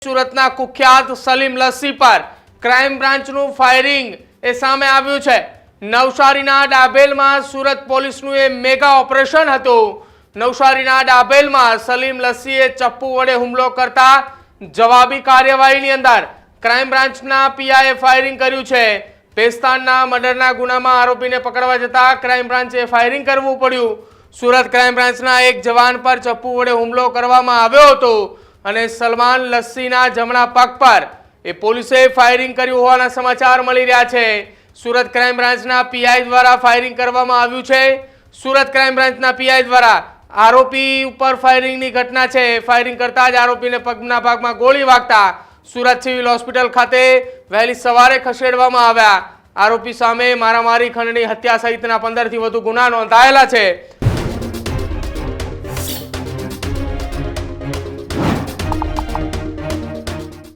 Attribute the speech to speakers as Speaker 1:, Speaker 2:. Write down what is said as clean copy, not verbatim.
Speaker 1: સુરતના કુખ્યાત સલીમ લસ્સી પર ક્રાઇમ બ્રાન્ચનું ફાયરિંગ એ સામે આવ્યું છે। નવસારીના ડાભેલમાં સુરત પોલીસનું એ મેગા ઓપરેશન હતું। નવસારીના ડાભેલમાં સલીમ લસ્સીએ ચપ્પુ વડે હુમલો કરતા જવાબી કાર્યવાહીની અંદર ક્રાઇમ બ્રાન્ચના પીઆઈએ ફાયરિંગ કર્યું છે। પેસ્તાનના મર્ડરના ગુનામાં આરોપીને પકડવા જતા ક્રાઇમ બ્રાન્ચે ફાયરિંગ કરવું પડ્યું। સુરત ક્રાઇમ બ્રાન્ચના એક જવાન પર ચપ્પુ વડે હુમલો કરવામાં આવ્યો હતો અને સલમાન લસ્સીના જમણા પગ પર એ પોલીસે ફાયરિંગ કર્યું હોવાના સમાચાર મળી રહ્યા છે। સુરત ક્રાઇમ બ્રાન્ચના પીઆઈ દ્વારા ફાયરિંગ કરવામાં આવ્યું છે। સુરત ક્રાઇમ બ્રાન્ચના પીઆઈ દ્વારા આરોપી ઉપર ફાયરિંગની ઘટના છે। ફાયરિંગ કરતા જ આરોપીને પગના ભાગમાં ગોળી વાગતા સુરત સિવિલ હોસ્પિટલ ખાતે વહેલી સવારે ખસેડવામાં આવ્યા। આરોપી સામે મારામારી, ખંડણી, હત્યા સહિતના 15થી વધુ ગુના નોંધાયેલા છે।